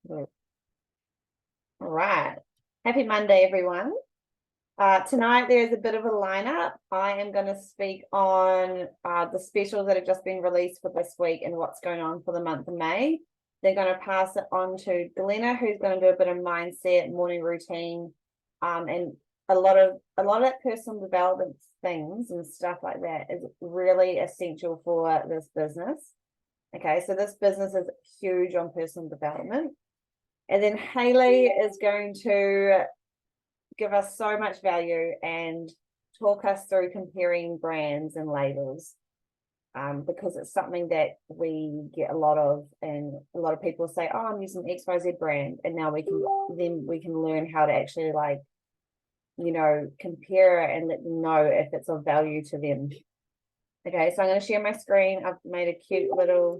All right. Happy Monday, everyone. Tonight there's a bit of a lineup. I am going to speak on the specials that have just been released for this week and what's going on for the month of May. They're going to pass it on to Glenna, who's going to do a bit of mindset, morning routine, and a lot of that personal development things and stuff like that is really essential for this business. Okay, so this business is huge on personal development. And then Hayley is going to give us so much value and talk us through comparing brands and labels, because it's something that we get a lot of, and a lot of people say, oh, I'm using XYZ brand, and now we can learn how to actually compare it and let them know if it's of value to them. Okay, so I'm going to share my screen. I've made a cute little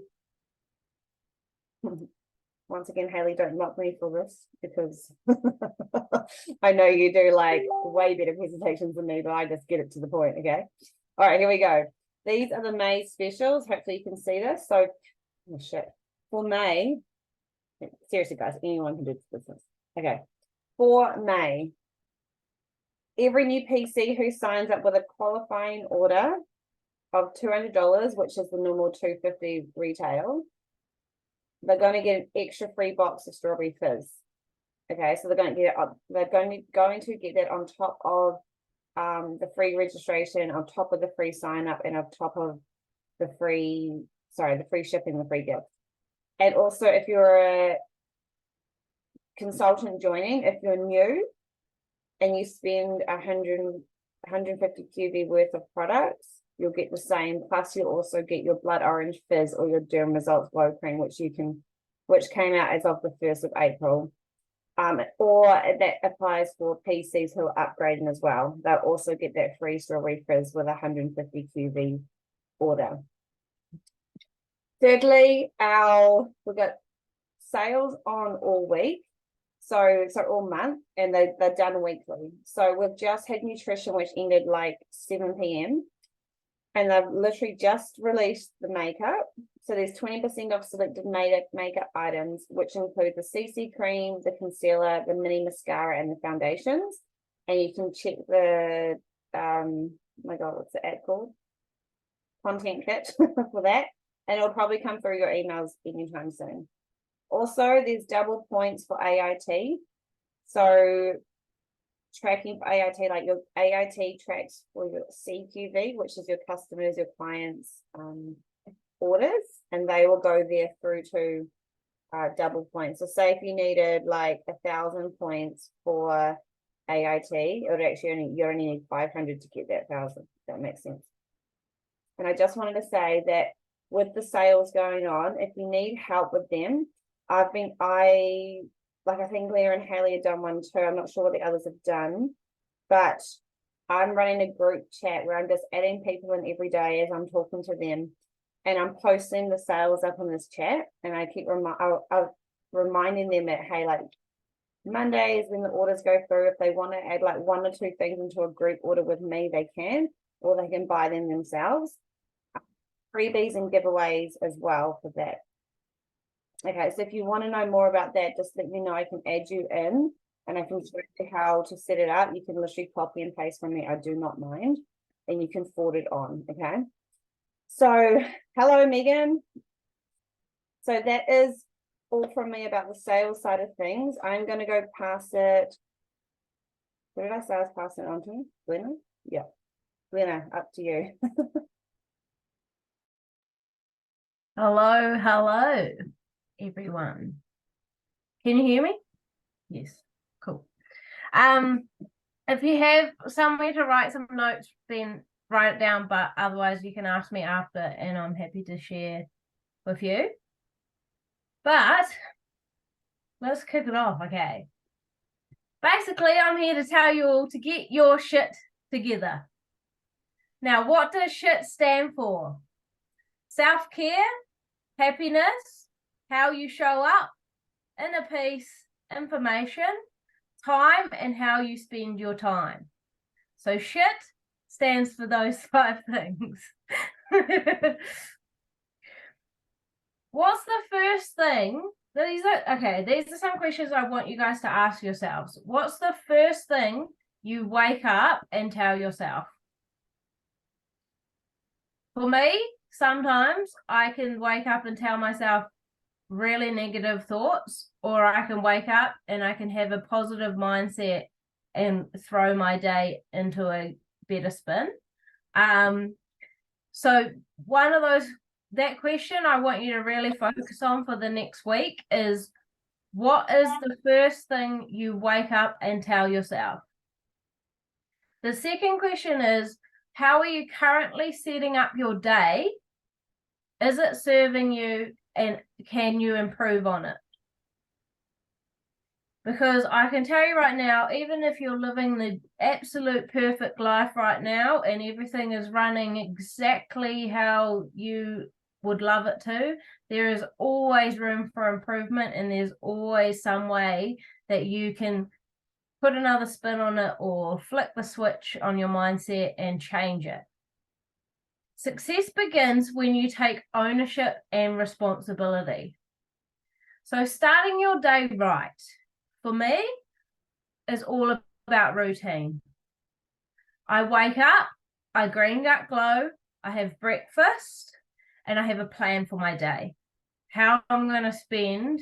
once again, Hayley, don't mock me for this because I know you do like way better presentations than me, but I just get it to the point. Okay. All right, here we go. These are the May specials. Hopefully you can see this. So, oh shit. For May, seriously, guys, anyone can do this business. Okay. For May, every new PC who signs up with a qualifying order of $200, which is the normal $250 retail, they're going to get an extra free box of strawberry fizz. Okay, so they're going to get that on top of the free registration, on top of the free sign up, and on top of the free shipping, the free gift. And also, if you're a consultant joining, if you're new and you spend 150 QV worth of products, you'll get the same, plus you'll also get your blood orange fizz or your Derm Results glow cream, which came out as of the 1st of April. Or that applies for PCs who are upgrading as well. They'll also get that free strawberry fizz with 150 QV order. Thirdly, we've got sales on all week. So all month, and they're done weekly. So we've just had nutrition, which ended like 7 p.m. And they've literally just released the makeup. So there's 20% off selected makeup items, which include the CC cream, the concealer, the mini mascara, and the foundations. And you can check the, oh my God, what's the ad called? Content kit for that. And it'll probably come through your emails anytime soon. Also, there's double points for AIT. So tracking for AIT, like your AIT tracks for your CQV, which is your customers, your clients' orders, and they will go there through to double points. So say if you needed like 1,000 points for AIT, it would actually you only need 500 to get that 1,000. If that makes sense. And I just wanted to say that with the sales going on, if you need help with them, I think Leah and Hayley have done one too. I'm not sure what the others have done, but I'm running a group chat where I'm just adding people in every day as I'm talking to them, and I'm posting the sales up in this chat, and I keep reminding them that, hey, like Mondays when the orders go through, if they want to add like 1 or 2 things into a group order with me, they can, or they can buy them themselves. Freebies and giveaways as well for that. Okay, so if you want to know more about that, just let me know. I can add you in, and I can show you how to set it up. You can literally copy and paste from me. I do not mind, and you can forward it on. Okay. So, hello, Megan. So that is all from me about the sales side of things. I'm going to go pass it. What did I say I was passing it on to? Glenna? Yeah. Glenna, up to you. Hello, everyone. Can you hear me? Yes, cool. If you have somewhere to write some notes, then write it down, but otherwise you can ask me after and I'm happy to share with you. But let's kick it off, okay? Basically, I'm here to tell you all to get your shit together. Now, what does shit stand for? Self-care, happiness, how you show up, inner peace, information, time, and how you spend your time. So shit stands for those 5 things. What's the first thing these are some questions I want you guys to ask yourselves. What's the first thing you wake up and tell yourself? For me, sometimes I can wake up and tell myself really negative thoughts, or I can wake up and I can have a positive mindset and throw my day into a better spin. So one of those, that question I want you to really focus on for the next week is, what is the first thing you wake up and tell yourself? The second question is, how are you currently setting up your day? Is it serving you, and can you improve on it? Because I can tell you right now, even if you're living the absolute perfect life right now and everything is running exactly how you would love it to, there is always room for improvement, and there's always some way that you can put another spin on it or flick the switch on your mindset and change it. Success begins when you take ownership and responsibility. So starting your day right, for me, is all about routine. I wake up, I green gut glow, I have breakfast, and I have a plan for my day. How I'm going to spend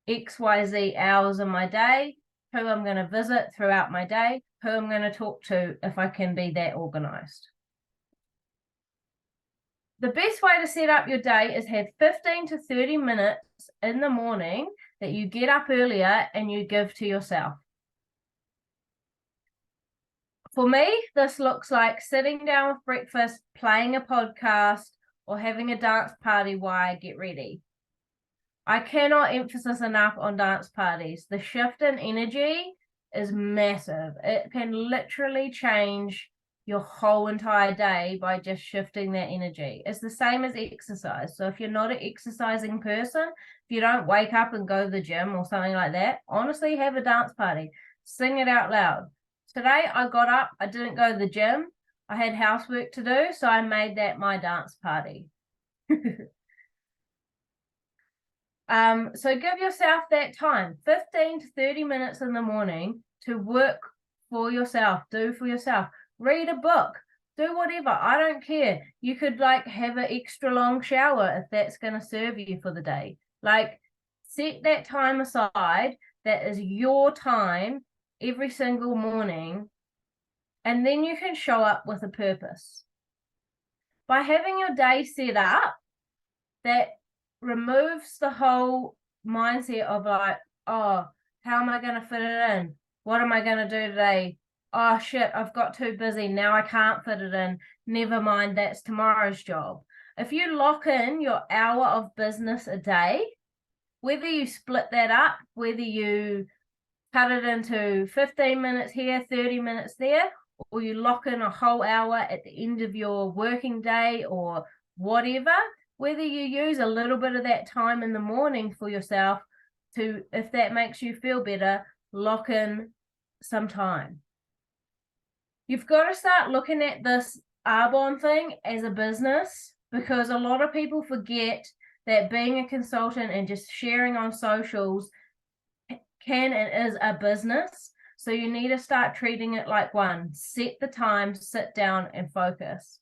XYZ hours of my day, who I'm going to visit throughout my day, who I'm going to talk to if I can be that organized. The best way to set up your day is have 15 to 30 minutes in the morning that you get up earlier and you give to yourself. For me, this looks like sitting down with breakfast, playing a podcast, or having a dance party while I get ready. I cannot emphasize enough on dance parties. The shift in energy is massive. It can literally change your whole entire day by just shifting that energy. It's the same as exercise. So if you're not an exercising person, if you don't wake up and go to the gym or something like that, honestly, have a dance party. Sing it out loud. Today I got up, I didn't go to the gym. I had housework to do, so I made that my dance party. So give yourself that time, 15 to 30 minutes in the morning, to work for yourself, do for yourself. Read a book, do whatever. I don't care. You could like have an extra long shower if that's going to serve you for the day. Like, set that time aside. That is your time every single morning. And then you can show up with a purpose. By having your day set up, that removes the whole mindset of like, oh, how am I going to fit it in? What am I going to do today? Oh shit, I've got too busy. Now I can't fit it in. Never mind, that's tomorrow's job. If you lock in your hour of business a day, whether you split that up, whether you cut it into 15 minutes here, 30 minutes there, or you lock in a whole hour at the end of your working day or whatever, whether you use a little bit of that time in the morning for yourself to, if that makes you feel better, lock in some time. You've got to start looking at this Arbonne thing as a business, because a lot of people forget that being a consultant and just sharing on socials can and is a business. So you need to start treating it like one. Set the time, sit down and focus.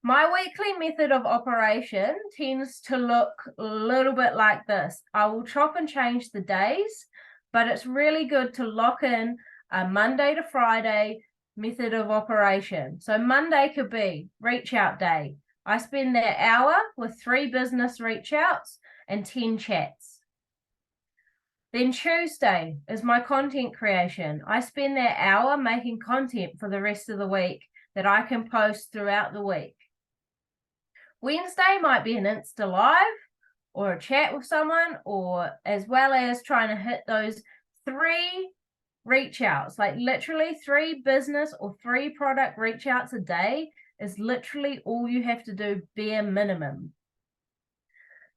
My weekly method of operation tends to look a little bit like this. I will chop and change the days, but it's really good to lock in a Monday to Friday method of operation. So Monday could be reach out day. I spend that hour with 3 business reach outs and 10 chats. Then Tuesday is my content creation. I spend that hour making content for the rest of the week that I can post throughout the week. Wednesday might be an Insta Live or a chat with someone, or as well as trying to hit those 3 reach outs, like literally 3 business or 3 product reach outs a day is literally all you have to do, bare minimum.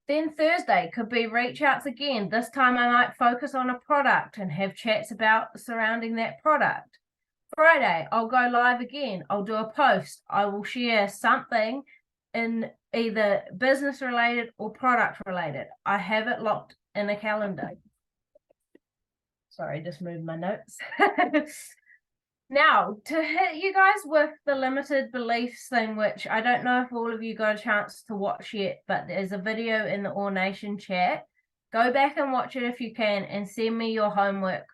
Then Thursday could be reach outs again. This time I might focus on a product and have chats about surrounding that product. Friday, I'll go live again. I'll do a post. I will share something in either business related or product related. I have it locked in a calendar. Sorry, just moved my notes. Now, to hit you guys with the limited beliefs thing, which I don't know if all of you got a chance to watch yet, but there's a video in the All Nation chat. Go back and watch it if you can, and send me your homework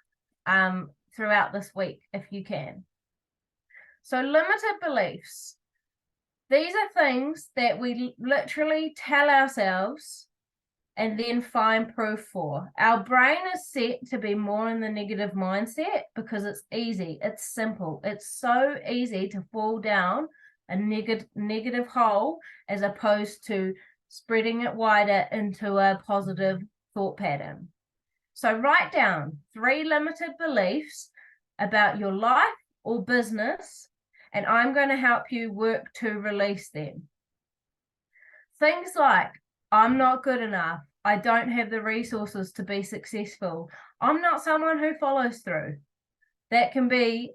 throughout this week if you can. So limited beliefs. These are things that we literally tell ourselves and then find proof for. Our brain is set to be more in the negative mindset because it's easy, it's simple. It's so easy to fall down a negative hole as opposed to spreading it wider into a positive thought pattern. So write down 3 limited beliefs about your life or business, and I'm going to help you work to release them. Things like, I'm not good enough. I don't have the resources to be successful. I'm not someone who follows through. That can be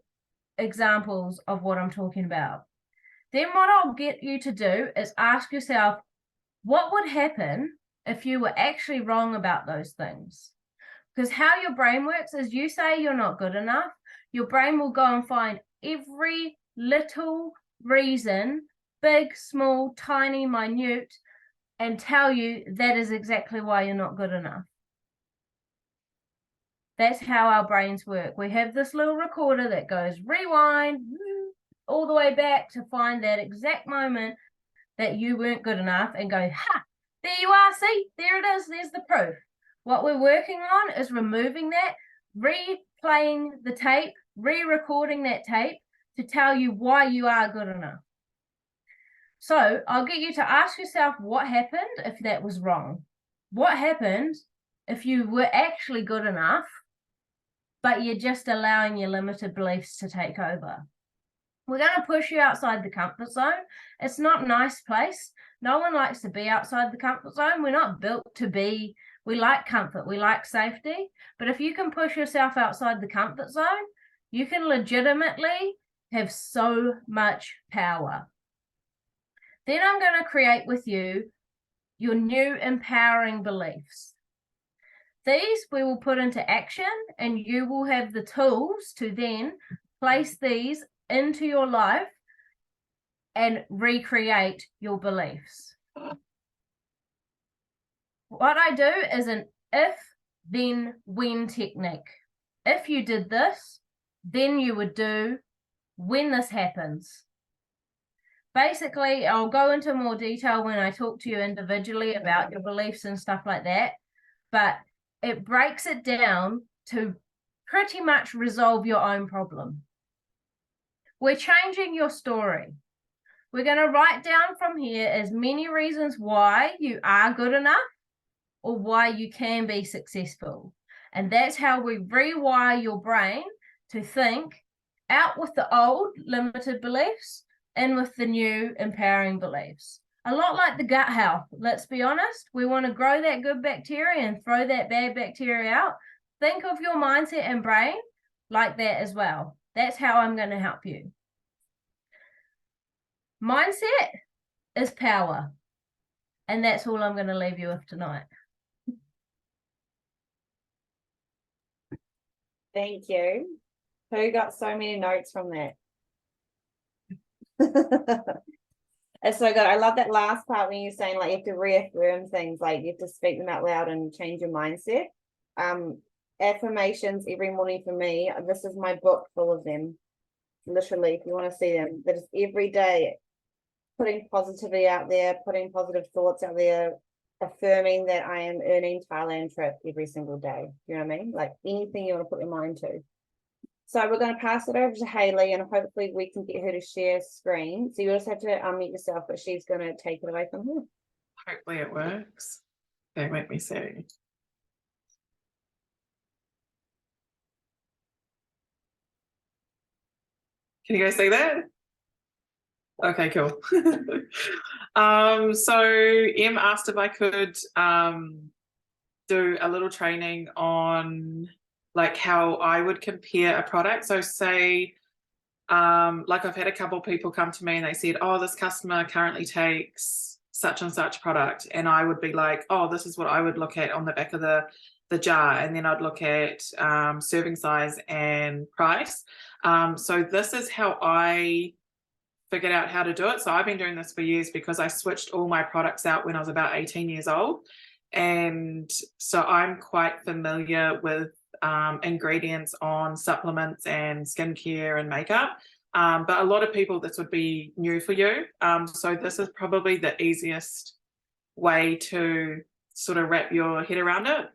examples of what I'm talking about. Then what I'll get you to do is ask yourself, what would happen if you were actually wrong about those things? Because how your brain works is you say you're not good enough, your brain will go and find every little reason, big, small, tiny, minute, and tell you that is exactly why you're not good enough. That's how our brains work. We have this little recorder that goes rewind all the way back to find that exact moment that you weren't good enough and go, ha, there you are, see, there it is, there's the proof. What we're working on is removing that, replaying the tape, re-recording that tape to tell you why you are good enough. So I'll get you to ask yourself what happened if that was wrong. What happened if you were actually good enough, but you're just allowing your limited beliefs to take over? We're going to push you outside the comfort zone. It's not a nice place. No one likes to be outside the comfort zone. We're not built to be. We like comfort. We like safety. But if you can push yourself outside the comfort zone, you can legitimately have so much power. Then I'm going to create with you your new empowering beliefs. These we will put into action, and you will have the tools to then place these into your life and recreate your beliefs. What I do is an if, then, when technique. If you did this, then you would do when this happens. Basically, I'll go into more detail when I talk to you individually about your beliefs and stuff like that, but it breaks it down to pretty much resolve your own problem. We're changing your story. We're going to write down from here as many reasons why you are good enough or why you can be successful. And that's how we rewire your brain to think out with the old limited beliefs and with the new empowering beliefs. A lot like the gut health, let's be honest. We want to grow that good bacteria and throw that bad bacteria out. Think of your mindset and brain like that as well. That's how I'm going to help you. Mindset is power. And that's all I'm going to leave you with tonight. Thank you. Who got so many notes from that? It's so good. I love that last part when you're saying like you have to reaffirm things, like you have to speak them out loud and change your mindset. Affirmations every morning for me. This is my book full of them. Literally, if you want to see them, that is every day putting positivity out there, putting positive thoughts out there, affirming that I am earning Thailand trip every single day. You know what I mean? Like anything you want to put your mind to. So we're going to pass it over to Hayley, and hopefully we can get her to share screen. So you just have to unmute yourself, but she's going to take it away from here. Hopefully it works. Don't make me see. Can you guys see that? Okay, cool. So Em asked if I could do a little training on like how I would compare a product. So say, like I've had a couple of people come to me and they said, oh, this customer currently takes such and such product, and I would be like, oh, this is what I would look at on the back of the jar, and then I'd look at serving size and price. So this is how I figured out how to do it. So I've been doing this for years because I switched all my products out when I was about 18 years old, and so I'm quite familiar with ingredients on supplements and skincare and makeup. But a lot of people, this would be new for you. So this is probably the easiest way to sort of wrap your head around it.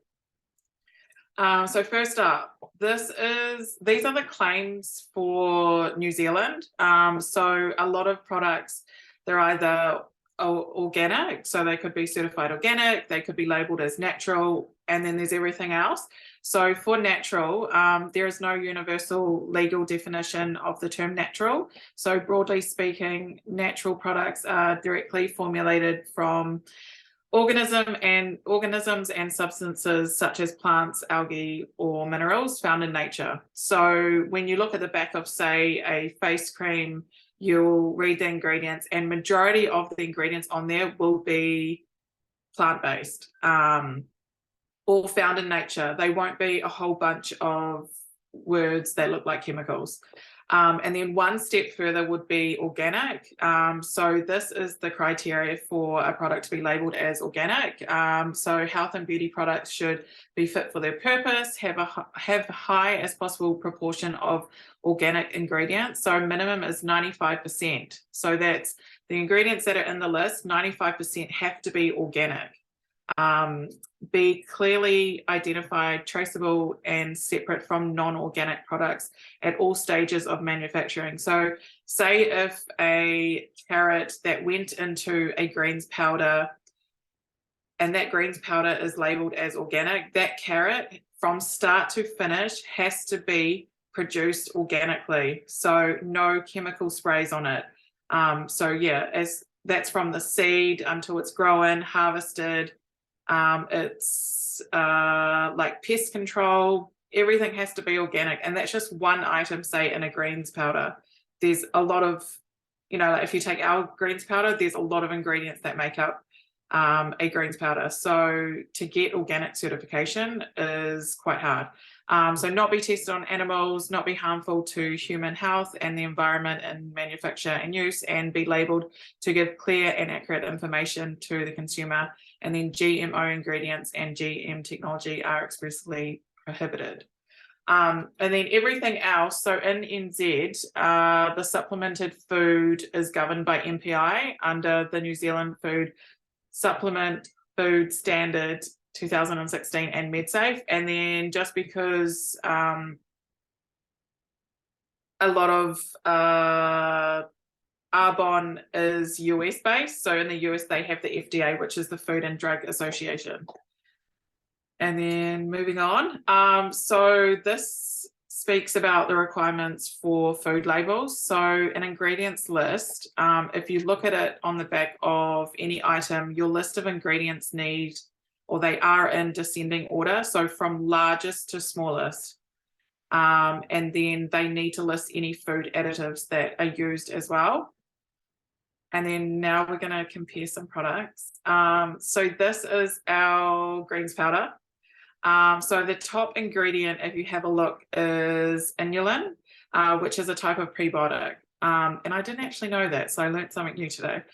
So first up, these are the claims for New Zealand. So a lot of products, they're either organic, so they could be certified organic, they could be labeled as natural, and then there's everything else. So for natural, there is no universal legal definition of the term natural. So broadly speaking, natural products are directly formulated from organisms and substances such as plants, algae, or minerals found in nature. So when you look at the back of, say, a face cream, you'll read the ingredients, and majority of the ingredients on there will be plant-based, or found in nature. They won't be a whole bunch of words that look like chemicals. And then one step further would be organic. So this is the criteria for a product to be labeled as organic. So health and beauty products should be fit for their purpose, have the high as possible proportion of organic ingredients. So minimum is 95%. So that's the ingredients that are in the list, 95% have to be organic. Be clearly identified, traceable, and separate from non-organic products at all stages of manufacturing. So say if a carrot that went into a greens powder, and that greens powder is labeled as organic, that carrot from start to finish has to be produced organically. So no chemical sprays on it. So yeah, that's from the seed until it's grown, harvested. It's like pest control, everything has to be organic, and that's just one item, say in a greens powder. There's a lot of, like if you take our greens powder, there's a lot of ingredients that make up a greens powder. So to get organic certification is quite hard. So not be tested on animals, not be harmful to human health and the environment in manufacture and use, and be labeled to give clear and accurate information to the consumer. And then GMO ingredients and GM technology are expressly prohibited. And then everything else, so in NZ, the supplemented food is governed by MPI under the New Zealand Food Supplement Food Standard 2016 and MedSafe. And then just because a lot of Arbonne is US based, so in the US they have the FDA, which is the Food and Drug Association. And then moving on, so this speaks about the requirements for food labels. So an ingredients list, if you look at it on the back of any item, your list of ingredients they are in descending order, so from largest to smallest. And then they need to list any food additives that are used as well. And then now we're going to compare some products. So this is our greens powder. So the top ingredient, if you have a look, is inulin, which is a type of prebiotic. And I didn't actually know that, so I learned something new today.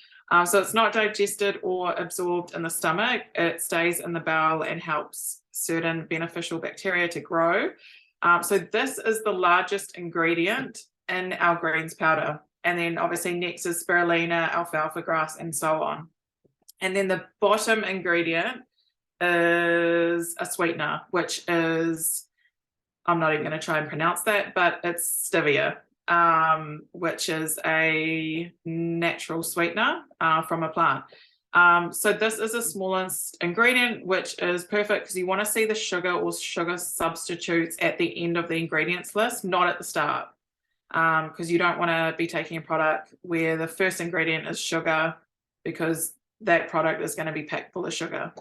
So it's not digested or absorbed in the stomach. It stays in the bowel and helps certain beneficial bacteria to grow. So this is the largest ingredient in our greens powder. And then obviously next is spirulina, alfalfa grass, and so on. And then the bottom ingredient is a sweetener, which is, I'm not even going to try and pronounce that, but it's stevia, which is a natural sweetener from a plant. So this is the smallest ingredient, which is perfect because you want to see the sugar or sugar substitutes at the end of the ingredients list, not at the start. Because you don't want to be taking a product where the first ingredient is sugar, because that product is going to be packed full of sugar.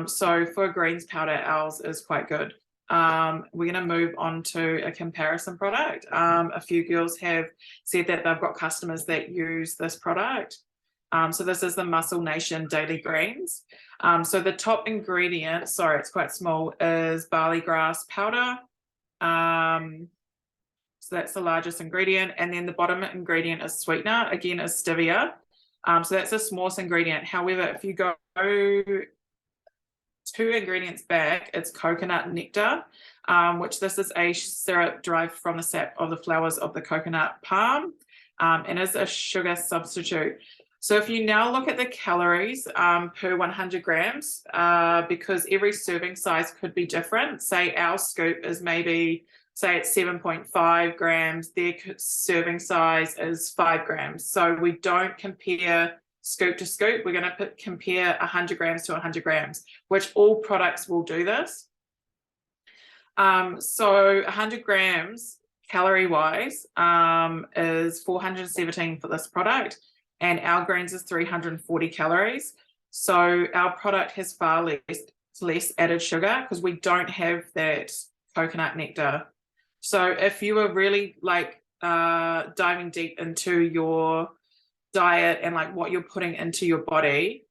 So for greens powder, ours is quite good. We're going to move on to a comparison product. A few girls have said that they've got customers that use this product. So this is the Muscle Nation Daily Greens. So the top ingredient, sorry, it's quite small, is barley grass powder. So that's the largest ingredient. And then the bottom ingredient is sweetener, again, is stevia. So that's the smallest ingredient. However, if you go 2 ingredients back, it's coconut nectar, which this is a syrup derived from the sap of the flowers of the coconut palm, and is a sugar substitute. So if you now look at the calories per 100 grams, because every serving size could be different, say our scoop is maybe, say it's 7.5 grams, their serving size is 5 grams. So we don't compare scoop to scoop, we're going to compare 100 grams to 100 grams, which all products will do this. So 100 grams calorie wise is 417 for this product, and our greens is 340 calories. So our product has far less added sugar because we don't have that coconut nectar. So if you were really like diving deep into your diet and like what you're putting into your body,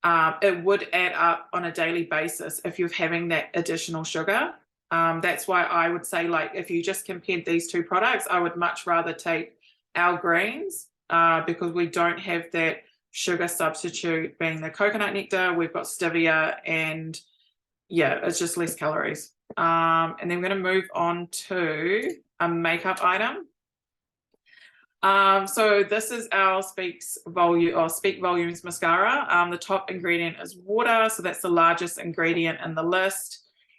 it would add up on a daily basis if you're having that additional sugar. That's why I would say, like, if you just compared these 2 products, I would much rather take our greens because we don't have that sugar substitute being the coconut nectar. We've got stevia, and yeah, it's just less calories. And then we're going to move on to a makeup item. So this is our Speak Volumes mascara. The top ingredient is water, so that's the largest ingredient in the list.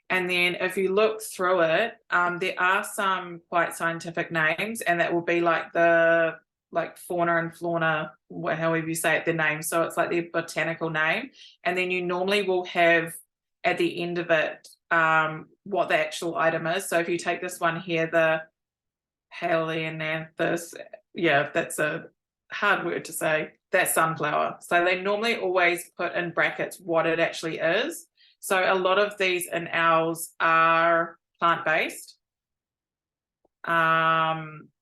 And then if you look through it, there are some quite scientific names, and that will be like the fauna and flora, however you say it, the name. So it's like their botanical name. And then you normally will have at the end of it what the actual item is. So if you take this one here, the Helianthus, yeah, that's a hard word to say, that's sunflower. So they normally always put in brackets what it actually is. So a lot of these in ours are plant-based,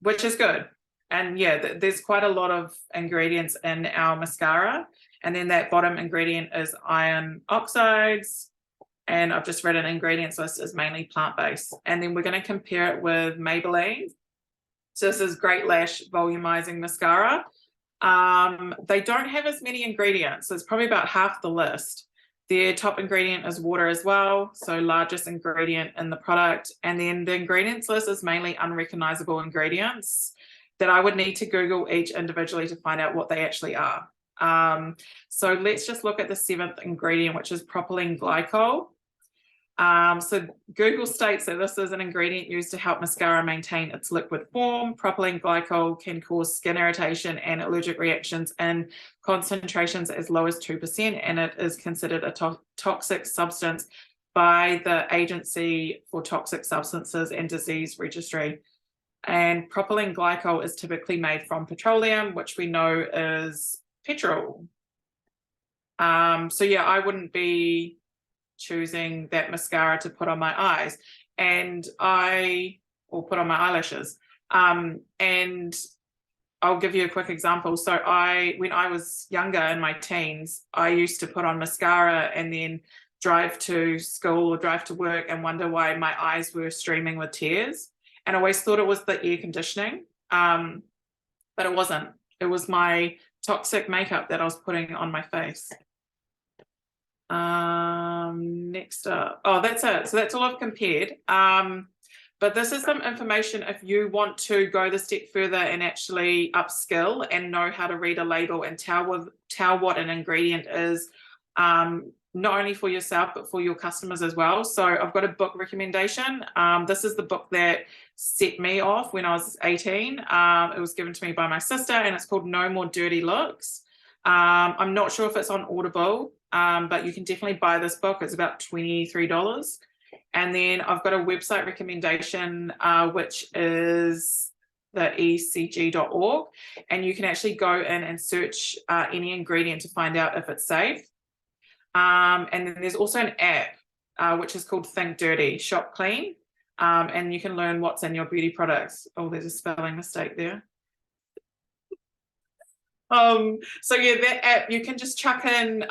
which is good. And yeah, there's quite a lot of ingredients in our mascara. And then that bottom ingredient is iron oxides. And I've just read an ingredients list is mainly plant-based. And then we're going to compare it with Maybelline. So this is Great Lash Volumizing Mascara. They don't have as many ingredients. So it's probably about half the list. Their top ingredient is water as well, so largest ingredient in the product. And then the ingredients list is mainly unrecognizable ingredients that I would need to Google each individually to find out what they actually are. So let's just look at the 7th ingredient, which is propylene glycol. So Google states that this is an ingredient used to help mascara maintain its liquid form. Propylene glycol can cause skin irritation and allergic reactions in concentrations as low as 2%, and it is considered a toxic substance by the Agency for Toxic Substances and Disease Registry. And propylene glycol is typically made from petroleum, which we know is petrol. So yeah, I wouldn't be choosing that mascara to put on my eyes, or put on my eyelashes. And I'll give you a quick example. So when I was younger in my teens, I used to put on mascara and then drive to school or drive to work and wonder why my eyes were streaming with tears. And I always thought it was the air conditioning, but it wasn't. It was my toxic makeup that I was putting on my face. Next up, that's it. So that's all I've compared. But this is some information if you want to go the step further and actually upskill and know how to read a label and tell what an ingredient is, not only for yourself but for your customers as well. So I've got a book recommendation. This is the book that set me off when I was 18. It was given to me by my sister, and it's called No More Dirty Looks. I'm not sure if it's on Audible, but you can definitely buy this book. It's about $23. And then I've got a website recommendation, which is the ecg.org, and you can actually go in and search any ingredient to find out if it's safe. And then there's also an app, which is called Think Dirty, Shop Clean, and you can learn what's in your beauty products. Oh, there's a spelling mistake there. So yeah, that app, you can just chuck in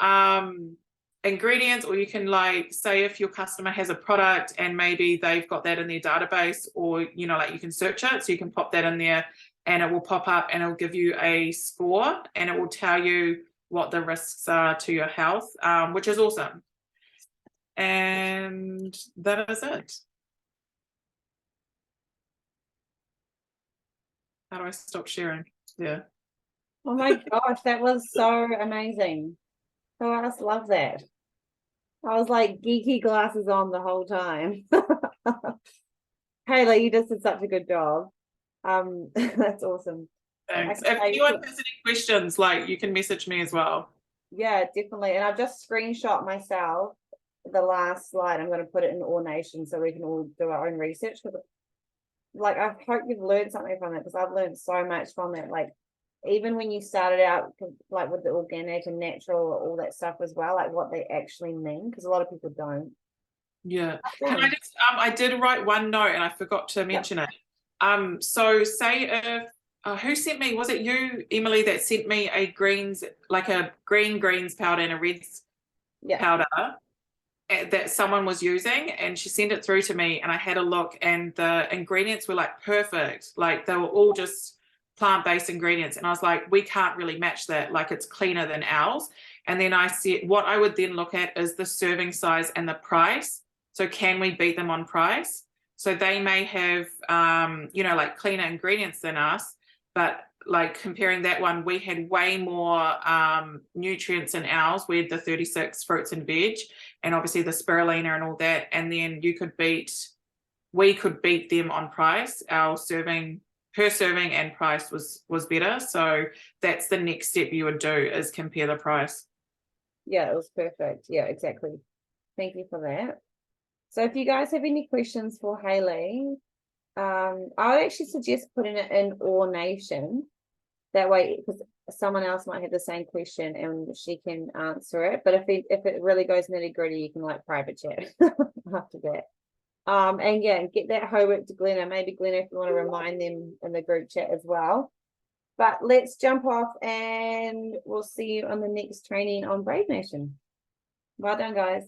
ingredients, or you can like say if your customer has a product and maybe they've got that in their database, or you know, like you can search it, so you can pop that in there and it will pop up and it'll give you a score and it will tell you what the risks are to your health, which is awesome. And that is it. How do I stop sharing? Yeah. Oh my gosh, that was so amazing. Oh, I just love that. I was like geeky glasses on the whole time. Haley, you just did such a good job. That's awesome. Thanks. Okay, If anyone has any questions, like you can message me as well. yeah, definitely. And I've just screenshot myself the last slide. I'm going to put it in All Nations so we can all do our own research. Like, I hope you've learned something from it, because I've learned so much from it. Like, even when you started out like with the organic and natural, all that stuff as well, like what they actually mean, because a lot of people don't. Yeah. Can I just I did write one note and I forgot to mention it. So say if who sent me, was it you, Emily, that sent me a greens, like a greens powder and a reds powder that someone was using, and she sent it through to me and I had a look and the ingredients were like perfect, like they were all just plant-based ingredients, and I was like, we can't really match that, like it's cleaner than ours. And then I said what I would then look at is the serving size and the price. So can we beat them on price? So they may have you know, like cleaner ingredients than us, but like comparing that one, we had way more nutrients in ours. We had the 36 fruits and veg, and obviously the spirulina and all that. And then we could beat them on price. Our serving, per serving and price was better. So that's the next step you would do, is compare the price. Yeah, it was perfect. Yeah, exactly. Thank you for that. So if you guys have any questions for Haley, I would actually suggest putting it in All Nation. That way, because someone else might have the same question and she can answer it. But if it really goes nitty gritty, you can like private chat after that. And yeah, get that homework to Glenna. Maybe Glenna, if you want to remind them in the group chat as well. But let's jump off and we'll see you on the next training on Brave Nation. Well done, guys.